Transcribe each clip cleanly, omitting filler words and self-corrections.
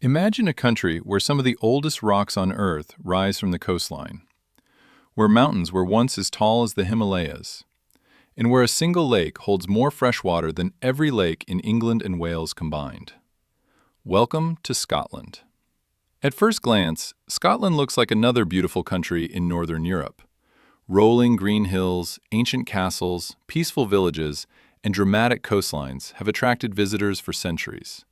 Imagine a country where some of the oldest rocks on Earth rise from the coastline, where mountains were once as tall as the Himalayas, and where a single lake holds more fresh water than every lake in England and Wales combined. Welcome to Scotland. At first glance, Scotland looks like another beautiful country in Northern Europe. Rolling green hills, ancient castles, peaceful villages, and dramatic coastlines have attracted visitors for centuries.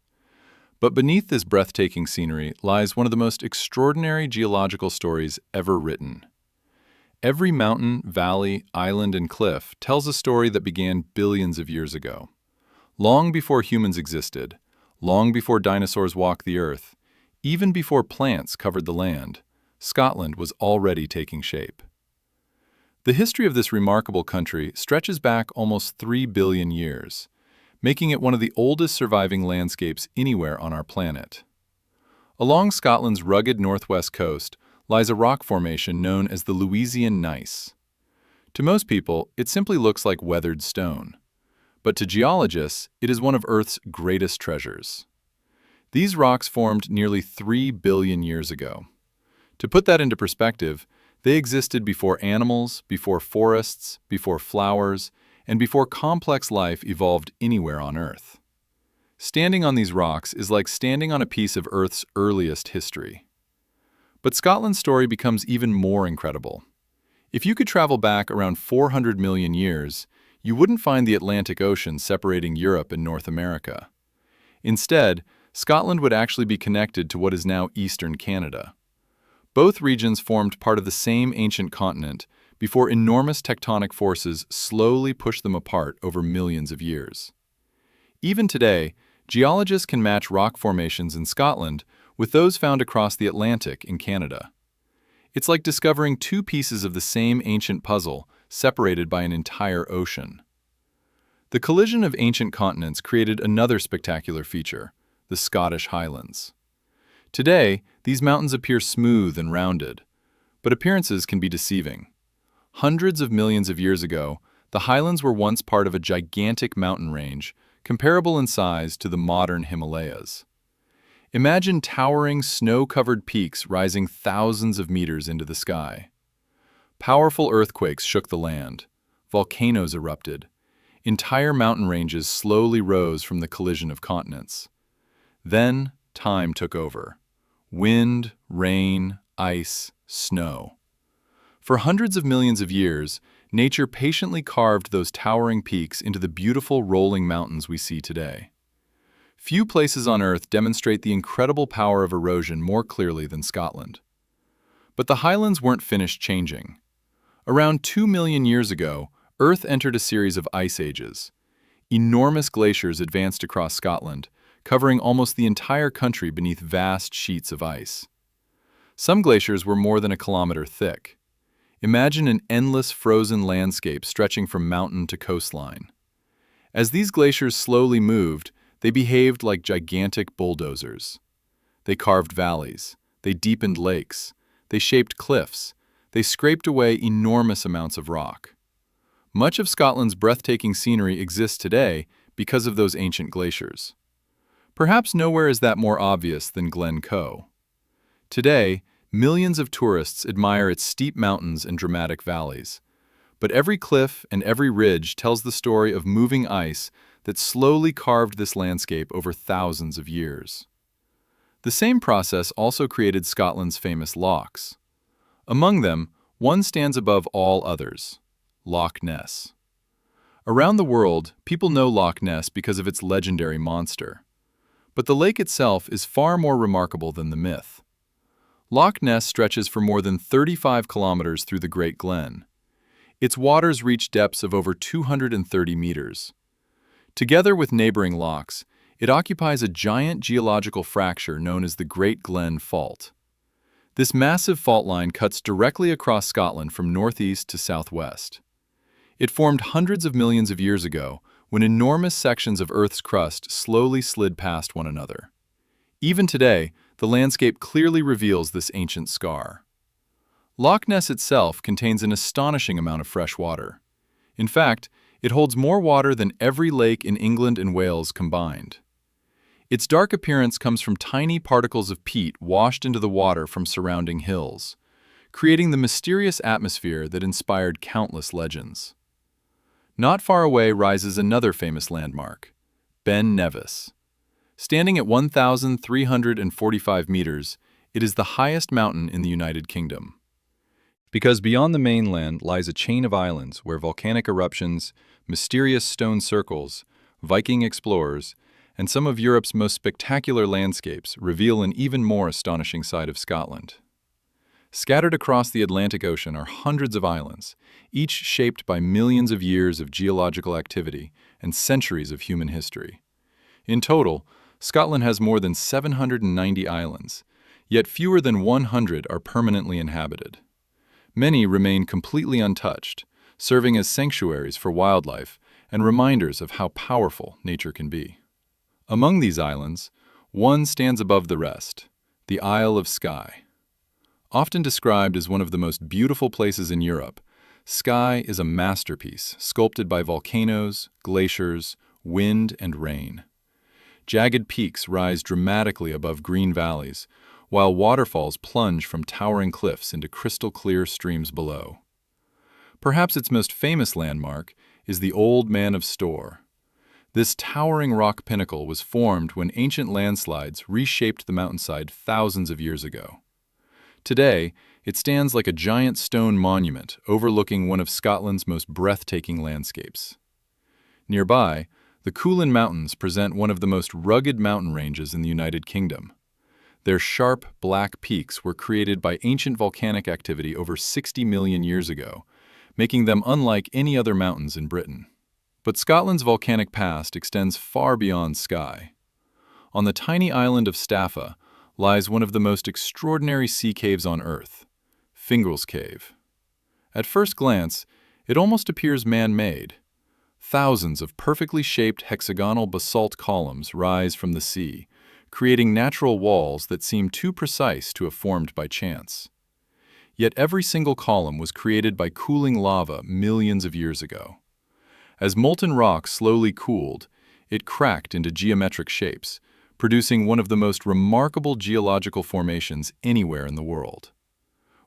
But beneath this breathtaking scenery lies one of the most extraordinary geological stories ever written. Every mountain, valley, island, and cliff tells a story that began billions of years ago. Long before humans existed, long before dinosaurs walked the earth, even before plants covered the land, Scotland was already taking shape. The history of this remarkable country stretches back almost 3 billion years, making it one of the oldest surviving landscapes anywhere on our planet. Along Scotland's rugged northwest coast lies a rock formation known as the Louisian Gneiss. To most people, it simply looks like weathered stone. But to geologists, it is one of Earth's greatest treasures. These rocks formed nearly 3 billion years ago. To put that into perspective, they existed before animals, before forests, before flowers, and before complex life evolved anywhere on Earth. Standing on these rocks is like standing on a piece of Earth's earliest history. But Scotland's story becomes even more incredible. If you could travel back around 400 million years, you wouldn't find the Atlantic Ocean separating Europe and North America. Instead, Scotland would actually be connected to what is now eastern Canada. Both regions formed part of the same ancient continent before enormous tectonic forces slowly pushed them apart over millions of years. Even today, geologists can match rock formations in Scotland with those found across the Atlantic in Canada. It's like discovering two pieces of the same ancient puzzle separated by an entire ocean. The collision of ancient continents created another spectacular feature, the Scottish Highlands. Today, these mountains appear smooth and rounded, but appearances can be deceiving. Hundreds of millions of years ago, the Highlands were once part of a gigantic mountain range, comparable in size to the modern Himalayas. Imagine towering, snow-covered peaks rising thousands of meters into the sky. Powerful earthquakes shook the land. Volcanoes erupted. Entire mountain ranges slowly rose from the collision of continents. Then, time took over. Wind, rain, ice, snow. For hundreds of millions of years, nature patiently carved those towering peaks into the beautiful rolling mountains we see today. Few places on Earth demonstrate the incredible power of erosion more clearly than Scotland. But the Highlands weren't finished changing. Around 2 million years ago, Earth entered a series of ice ages. Enormous glaciers advanced across Scotland, covering almost the entire country beneath vast sheets of ice. Some glaciers were more than a kilometer thick. Imagine an endless frozen landscape stretching from mountain to coastline. As these glaciers slowly moved, they behaved like gigantic bulldozers. They carved valleys, they deepened lakes, they shaped cliffs, they scraped away enormous amounts of rock. Much of Scotland's breathtaking scenery exists today because of those ancient glaciers. Perhaps nowhere is that more obvious than Glencoe. Today, millions of tourists admire its steep mountains and dramatic valleys. But every cliff and every ridge tells the story of moving ice that slowly carved this landscape over thousands of years. The same process also created Scotland's famous lochs. Among them, one stands above all others: Loch Ness. Around the world, people know Loch Ness because of its legendary monster. But the lake itself is far more remarkable than the myth. Loch Ness stretches for more than 35 kilometers through the Great Glen. Its waters reach depths of over 230 meters. Together with neighboring lochs, it occupies a giant geological fracture known as the Great Glen Fault. This massive fault line cuts directly across Scotland from northeast to southwest. It formed hundreds of millions of years ago when enormous sections of Earth's crust slowly slid past one another. Even today, the landscape clearly reveals this ancient scar. Loch Ness itself contains an astonishing amount of fresh water. In fact, it holds more water than every lake in England and Wales combined. Its dark appearance comes from tiny particles of peat washed into the water from surrounding hills, creating the mysterious atmosphere that inspired countless legends. Not far away rises another famous landmark, Ben Nevis. Standing at 1,345 meters, it is the highest mountain in the United Kingdom. Because beyond the mainland lies a chain of islands where volcanic eruptions, mysterious stone circles, Viking explorers, and some of Europe's most spectacular landscapes reveal an even more astonishing side of Scotland. Scattered across the Atlantic Ocean are hundreds of islands, each shaped by millions of years of geological activity and centuries of human history. In total, Scotland has more than 790 islands, yet fewer than 100 are permanently inhabited. Many remain completely untouched, serving as sanctuaries for wildlife and reminders of how powerful nature can be. Among these islands, one stands above the rest, the Isle of Skye. Often described as one of the most beautiful places in Europe, Skye is a masterpiece sculpted by volcanoes, glaciers, wind, and rain. Jagged peaks rise dramatically above green valleys, while waterfalls plunge from towering cliffs into crystal-clear streams below. Perhaps its most famous landmark is the Old Man of Storr. This towering rock pinnacle was formed when ancient landslides reshaped the mountainside thousands of years ago. Today, it stands like a giant stone monument overlooking one of Scotland's most breathtaking landscapes. Nearby, the Cuillin Mountains present one of the most rugged mountain ranges in the United Kingdom. Their sharp, black peaks were created by ancient volcanic activity over 60 million years ago, making them unlike any other mountains in Britain. But Scotland's volcanic past extends far beyond Skye. On the tiny island of Staffa lies one of the most extraordinary sea caves on Earth, Fingal's Cave. At first glance, it almost appears man-made. Thousands of perfectly shaped hexagonal basalt columns rise from the sea, creating natural walls that seem too precise to have formed by chance. Yet every single column was created by cooling lava millions of years ago. As molten rock slowly cooled, it cracked into geometric shapes, producing one of the most remarkable geological formations anywhere in the world.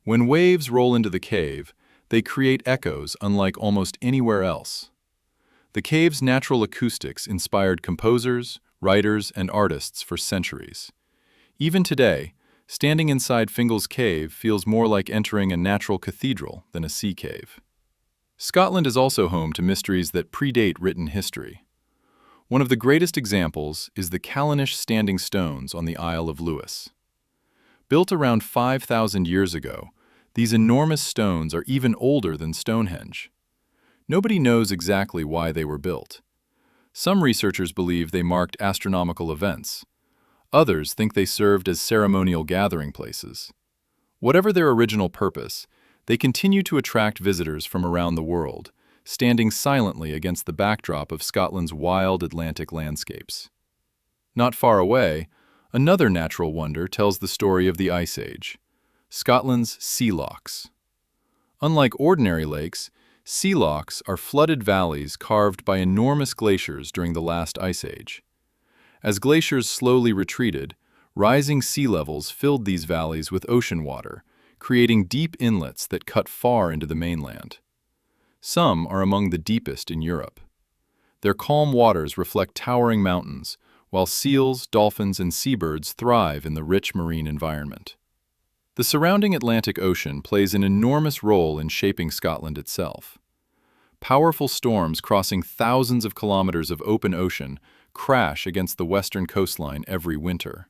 When waves roll into the cave, they create echoes unlike almost anywhere else. The cave's natural acoustics inspired composers, writers, and artists for centuries. Even today, standing inside Fingal's Cave feels more like entering a natural cathedral than a sea cave. Scotland is also home to mysteries that predate written history. One of the greatest examples is the Callanish standing stones on the Isle of Lewis. Built around 5,000 years ago, these enormous stones are even older than Stonehenge. Nobody knows exactly why they were built. Some researchers believe they marked astronomical events. Others think they served as ceremonial gathering places. Whatever their original purpose, they continue to attract visitors from around the world, standing silently against the backdrop of Scotland's wild Atlantic landscapes. Not far away, another natural wonder tells the story of the Ice Age, Scotland's sea lochs. Unlike ordinary lakes, sea lochs are flooded valleys carved by enormous glaciers during the last Ice Age. As glaciers slowly retreated, rising sea levels filled these valleys with ocean water, creating deep inlets that cut far into the mainland. Some are among the deepest in Europe. Their calm waters reflect towering mountains, while seals, dolphins, and seabirds thrive in the rich marine environment. The surrounding Atlantic Ocean plays an enormous role in shaping Scotland itself. Powerful storms crossing thousands of kilometers of open ocean crash against the western coastline every winter.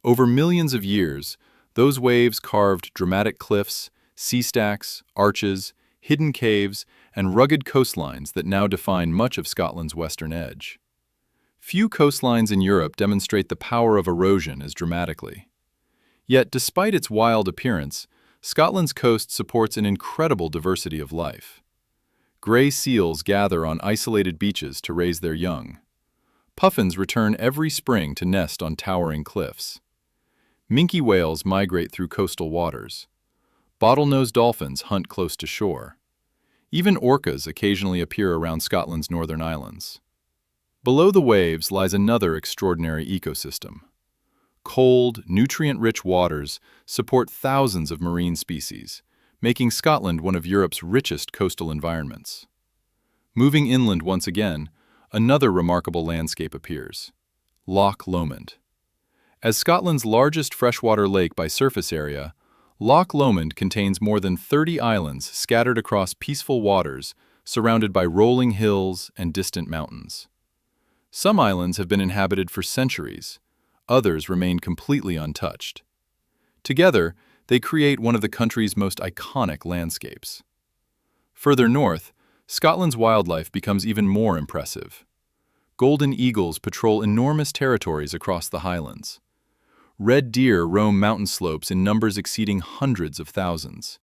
Over millions of years, those waves carved dramatic cliffs, sea stacks, arches, hidden caves, and rugged coastlines that now define much of Scotland's western edge. Few coastlines in Europe demonstrate the power of erosion as dramatically. Yet, despite its wild appearance, Scotland's coast supports an incredible diversity of life. Gray seals gather on isolated beaches to raise their young. Puffins return every spring to nest on towering cliffs. Minke whales migrate through coastal waters. Bottlenose dolphins hunt close to shore. Even orcas occasionally appear around Scotland's northern islands. Below the waves lies another extraordinary ecosystem. Cold, nutrient-rich waters support thousands of marine species, making Scotland one of Europe's richest coastal environments. Moving inland once again, another remarkable landscape appears: Loch Lomond. As Scotland's largest freshwater lake by surface area, Loch Lomond contains more than 30 islands scattered across peaceful waters, surrounded by rolling hills and distant mountains. Some islands have been inhabited for centuries, others remain completely untouched. Together, they create one of the country's most iconic landscapes. Further north, Scotland's wildlife becomes even more impressive. Golden eagles patrol enormous territories across the Highlands. Red deer roam mountain slopes in numbers exceeding hundreds of thousands.